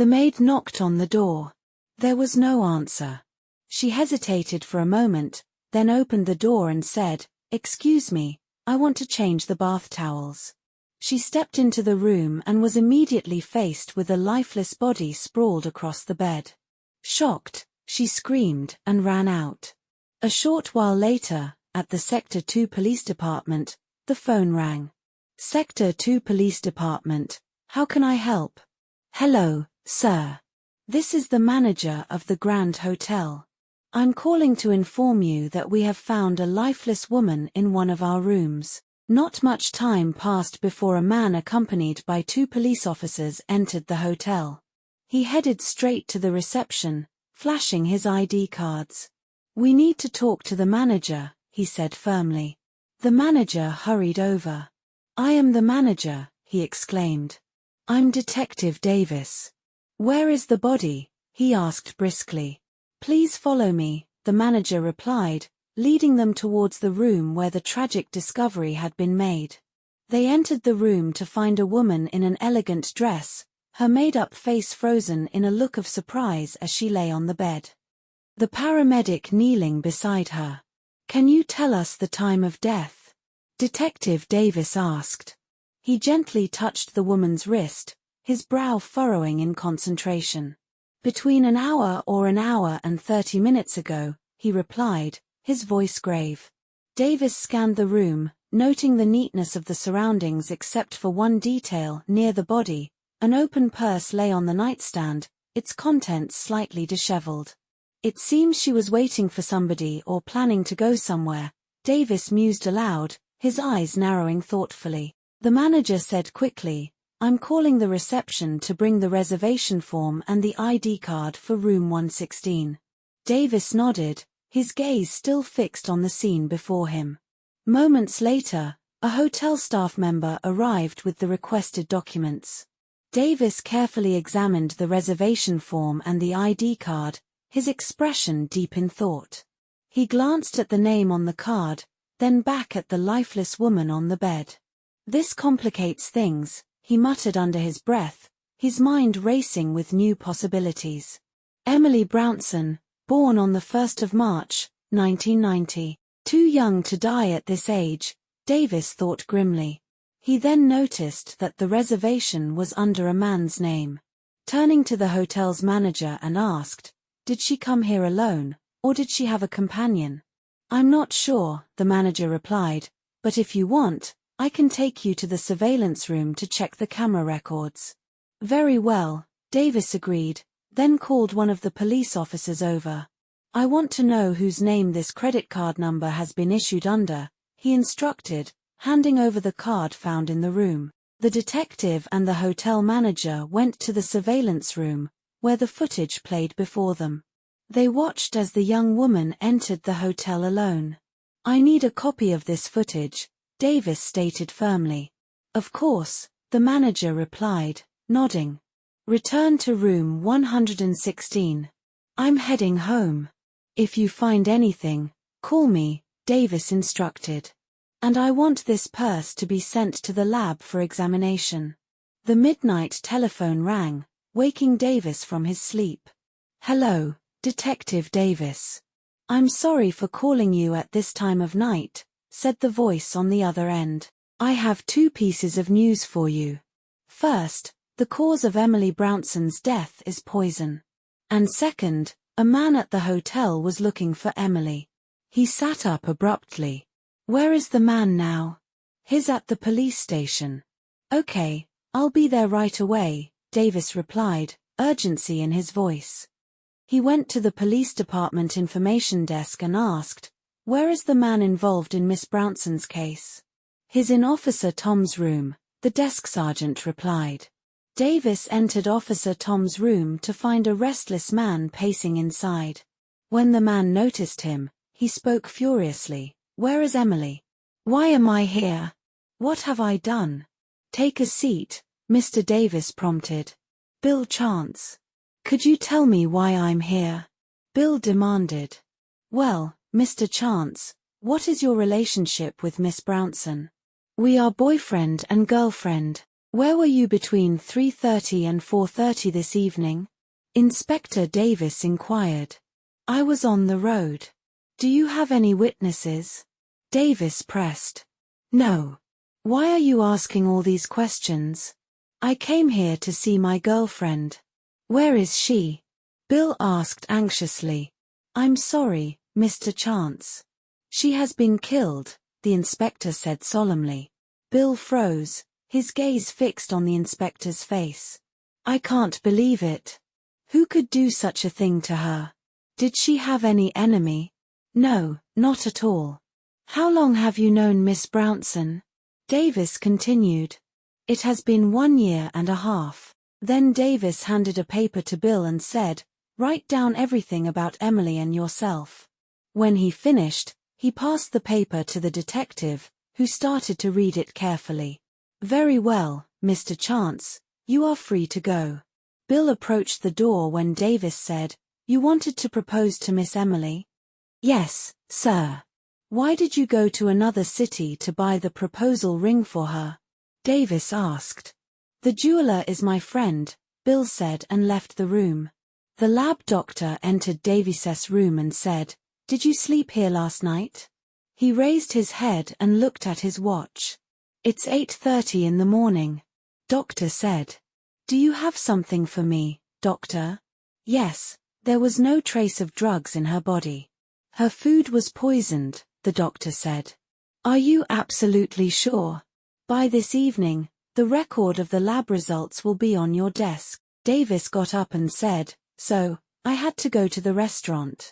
The maid knocked on the door. There was no answer. She hesitated for a moment, then opened the door and said, "Excuse me, I want to change the bath towels." She stepped into the room and was immediately faced with a lifeless body sprawled across the bed. Shocked, she screamed and ran out. A short while later, at the Sector 2 Police Department, the phone rang. "Sector 2 Police Department, how can I help?" "Hello, sir. This is the manager of the Grand Hotel. I'm calling to inform you that we have found a lifeless woman in one of our rooms." Not much time passed before a man accompanied by 2 police officers entered the hotel. He headed straight to the reception, flashing his ID cards. "We need to talk to the manager," he said firmly. The manager hurried over. "I am the manager," he exclaimed. "I'm Detective Davis." "Where is the body?" he asked briskly. "Please follow me," the manager replied, leading them towards the room where the tragic discovery had been made. They entered the room to find a woman in an elegant dress, her made-up face frozen in a look of surprise as she lay on the bed. The paramedic kneeling beside her. "Can you tell us the time of death?" Detective Davis asked. He gently touched the woman's wrist, his brow furrowing in concentration. "Between an hour and 30 minutes ago," he replied, his voice grave. Davis scanned the room, noting the neatness of the surroundings except for one detail near the body. An open purse lay on the nightstand, its contents slightly disheveled. "It seems she was waiting for somebody or planning to go somewhere," Davis mused aloud, his eyes narrowing thoughtfully. The manager said quickly, "I'm calling the reception to bring the reservation form and the ID card for room 116. Davis nodded, his gaze still fixed on the scene before him. Moments later, a hotel staff member arrived with the requested documents. Davis carefully examined the reservation form and the ID card, his expression deep in thought. He glanced at the name on the card, then back at the lifeless woman on the bed. "This complicates things," he muttered under his breath, his mind racing with new possibilities. Emily Brownson, born on the 1st of March, 1990. Too young to die at this age, Davis thought grimly. He then noticed that the reservation was under a man's name. Turning to the hotel's manager and asked, "Did she come here alone, or did she have a companion?" "I'm not sure," the manager replied, "but if you want, I can take you to the surveillance room to check the camera records." "Very well," Davis agreed, then called one of the police officers over. "I want to know whose name this credit card number has been issued under," he instructed, handing over the card found in the room. The detective and the hotel manager went to the surveillance room, where the footage played before them. They watched as the young woman entered the hotel alone. "I need a copy of this footage," Davis stated firmly. "Of course," the manager replied, nodding. "Return to room 116. I'm heading home. If you find anything, call me," Davis instructed. "And I want this purse to be sent to the lab for examination." The midnight telephone rang, waking Davis from his sleep. "Hello, Detective Davis. I'm sorry for calling you at this time of night," said the voice on the other end. "I have 2 pieces of news for you. First, the cause of Emily Brownson's death is poison. And second, a man at the hotel was looking for Emily." He sat up abruptly. "Where is the man now?" "He's at the police station." "Okay, I'll be there right away," Davis replied, urgency in his voice. He went to the police department information desk and asked, "Where is the man involved in Miss Brownson's case?" "He's in Officer Tom's room," the desk sergeant replied. Davis entered Officer Tom's room to find a restless man pacing inside. When the man noticed him, he spoke furiously. "Where is Emily? Why am I here? What have I done?" "Take a seat," Mr. Davis prompted. "Bill Chance. Could you tell me why I'm here?" Bill demanded. "Well, Mr. Chance, what is your relationship with Miss Brownson?" "We are boyfriend and girlfriend." Where were you between 3:30 and 4:30 this evening? Inspector Davis inquired. I was on the road. Do you have any witnesses? Davis pressed. No. Why are you asking all these questions? I came here to see my girlfriend. Where is she? Bill asked anxiously. I'm sorry, Mr. Chance. She has been killed, the inspector said solemnly. Bill froze, his gaze fixed on the inspector's face. I can't believe it. Who could do such a thing to her? Did she have any enemy? No, not at all. How long have you known Miss Brownson? Davis continued. It has been 1 year and a half. Then Davis handed a paper to Bill and said, write down everything about Emily and yourself. When he finished, he passed the paper to the detective, who started to read it carefully. Very well, Mr. Chance, you are free to go. Bill approached the door when Davis said, you wanted to propose to Miss Emily? Yes, sir. Why did you go to another city to buy the proposal ring for her? Davis asked. The jeweler is my friend, Bill said and left the room. The lab doctor entered Davis's room and said, did you sleep here last night? He raised his head and looked at his watch. It's 8:30 in the morning. Doctor said. Do you have something for me, doctor? Yes, there was no trace of drugs in her body. Her food was poisoned, the doctor said. Are you absolutely sure? By this evening, the record of the lab results will be on your desk. Davis got up and said, so, I had to go to the restaurant.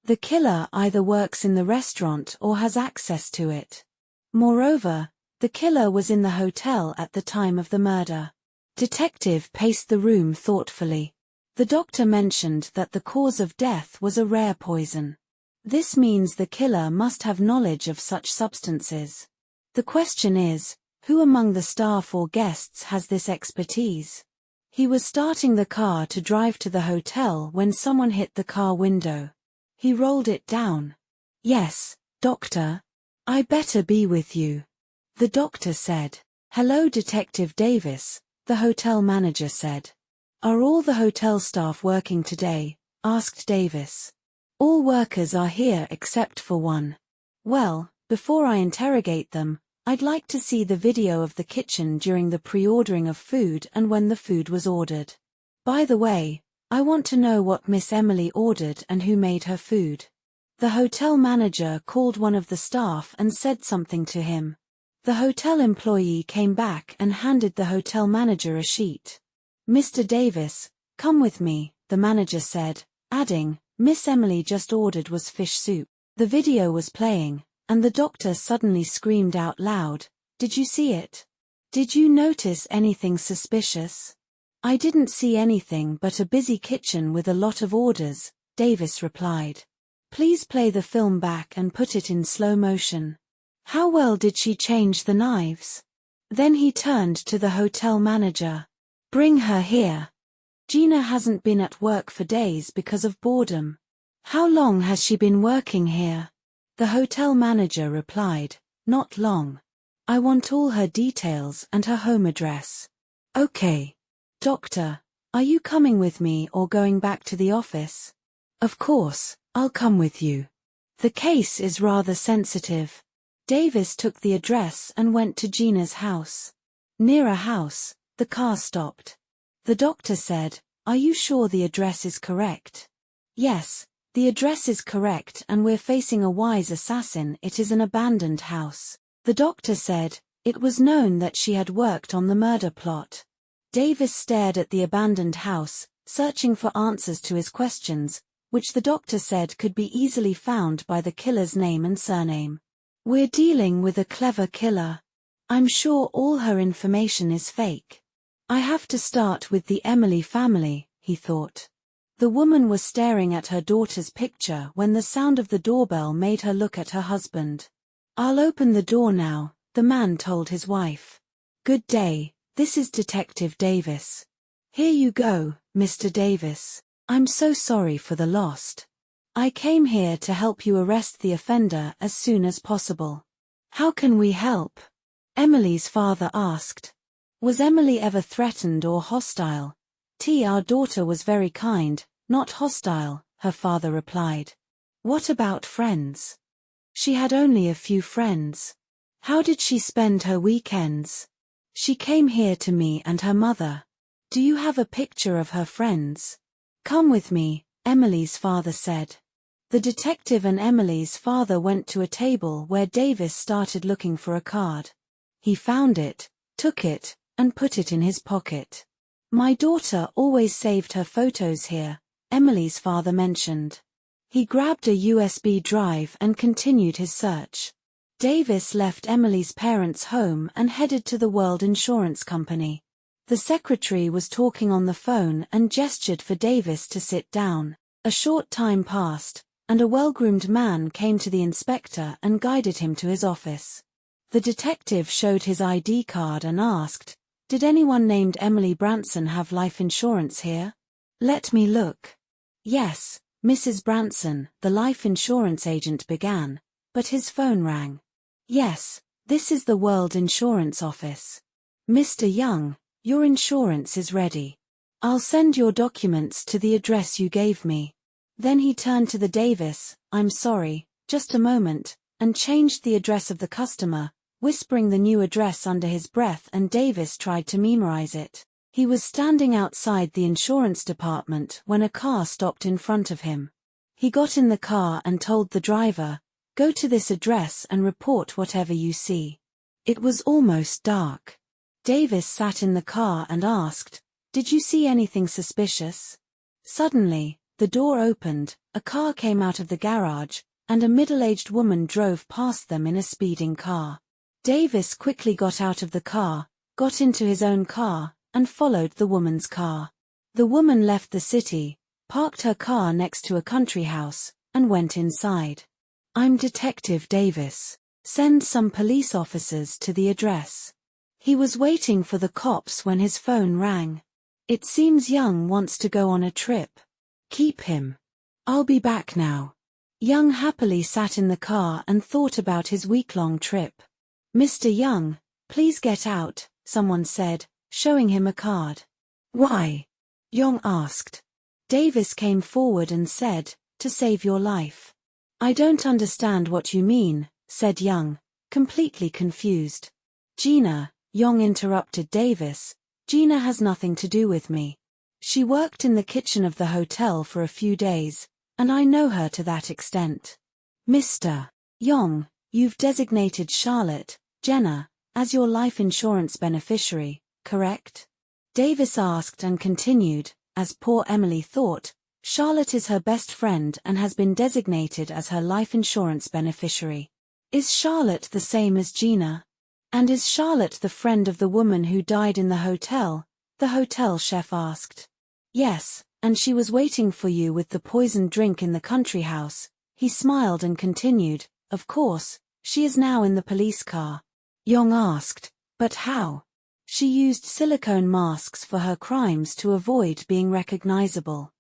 The killer either works in the restaurant or has access to it. Moreover, the killer was in the hotel at the time of the murder. Detective paced the room thoughtfully. The doctor mentioned that the cause of death was a rare poison. This means the killer must have knowledge of such substances. The question is, who among the staff or guests has this expertise? He was starting the car to drive to the hotel when someone hit the car window. He rolled it down. Yes, doctor. I better be with you. The doctor said. Hello, Detective Davis, the hotel manager said. Are all the hotel staff working today? Asked Davis. All workers are here except for one. Well, before I interrogate them, I'd like to see the video of the kitchen during the pre-ordering of food and when the food was ordered. By the way, I want to know what Miss Emily ordered and who made her food. The hotel manager called one of the staff and said something to him. The hotel employee came back and handed the hotel manager a sheet. Mr. Davis, come with me, the manager said, adding, Miss Emily just ordered was fish soup. The video was playing, and the doctor suddenly screamed out loud, Did you see it? Did you notice anything suspicious? I didn't see anything but a busy kitchen with a lot of orders, Davis replied. Please play the film back and put it in slow motion. How well did she change the knives? Then he turned to the hotel manager. Bring her here. Gina hasn't been at work for days because of boredom. How long has she been working here? The hotel manager replied, Not long. I want all her details and her home address. Okay. Doctor, are you coming with me or going back to the office? Of course, I'll come with you. The case is rather sensitive. Davis took the address and went to Gina's house. Near a house, the car stopped. The doctor said, Are you sure the address is correct? Yes, the address is correct and we're facing a wise assassin. It is an abandoned house. The doctor said, it was known that she had worked on the murder plot. Davis stared at the abandoned house, searching for answers to his questions, which the doctor said could be easily found by the killer's name and surname. We're dealing with a clever killer. I'm sure all her information is fake. I have to start with the Emily family, he thought. The woman was staring at her daughter's picture when the sound of the doorbell made her look at her husband. I'll open the door now, the man told his wife. Good day, this is Detective Davis. Here you go, Mr. Davis. I'm so sorry for the lost. I came here to help you arrest the offender as soon as possible. How can we help? Emily's father asked. Was Emily ever threatened or hostile? Our daughter was very kind, not hostile, her father replied. What about friends? She had only a few friends. How did she spend her weekends? She came here to me and her mother. Do you have a picture of her friends? Come with me, Emily's father said. The detective and Emily's father went to a table where Davis started looking for a card. He found it, took it, and put it in his pocket. My daughter always saved her photos here, Emily's father mentioned. He grabbed a USB drive and continued his search. Davis left Emily's parents' home and headed to the World Insurance Company. The secretary was talking on the phone and gestured for Davis to sit down. A short time passed, and a well-groomed man came to the inspector and guided him to his office. The detective showed his ID card and asked, "Did anyone named Emily Branson have life insurance here?" "Let me look." "Yes, Mrs. Branson," the life insurance agent began, but his phone rang. "Yes, this is the World Insurance Office. Mr. Young, your insurance is ready. I'll send your documents to the address you gave me." Then he turned to the Davis, "I'm sorry, just a moment," and changed the address of the customer, whispering the new address under his breath, and Davis tried to memorize it. He was standing outside the insurance department when a car stopped in front of him. He got in the car and told the driver, "Go to this address and report whatever you see." It was almost dark. Davis sat in the car and asked, "Did you see anything suspicious?" Suddenly, the door opened, a car came out of the garage, and a middle-aged woman drove past them in a speeding car. Davis quickly got out of the car, got into his own car, and followed the woman's car. The woman left the city, parked her car next to a country house, and went inside. "I'm Detective Davis. Send some police officers to the address." He was waiting for the cops when his phone rang. "It seems Young wants to go on a trip. Keep him. I'll be back now." Young happily sat in the car and thought about his week-long trip. "Mr. Young, please get out," someone said, showing him a card. "Why?" Young asked. Davis came forward and said, "To save your life." "I don't understand what you mean," said Young, completely confused. "Gina," Young interrupted Davis, "Gina has nothing to do with me. She worked in the kitchen of the hotel for a few days, and I know her to that extent." "Mr. Young, you've designated Charlotte, Jenna, as your life insurance beneficiary, correct?" Davis asked and continued, "As poor Emily thought, Charlotte is her best friend and has been designated as her life insurance beneficiary. Is Charlotte the same as Gina? And is Charlotte the friend of the woman who died in the hotel?" the hotel chef asked. "Yes, and she was waiting for you with the poisoned drink in the country house." He smiled and continued, "Of course, she is now in the police car." Young asked, "But how?" "She used silicone masks for her crimes to avoid being recognizable."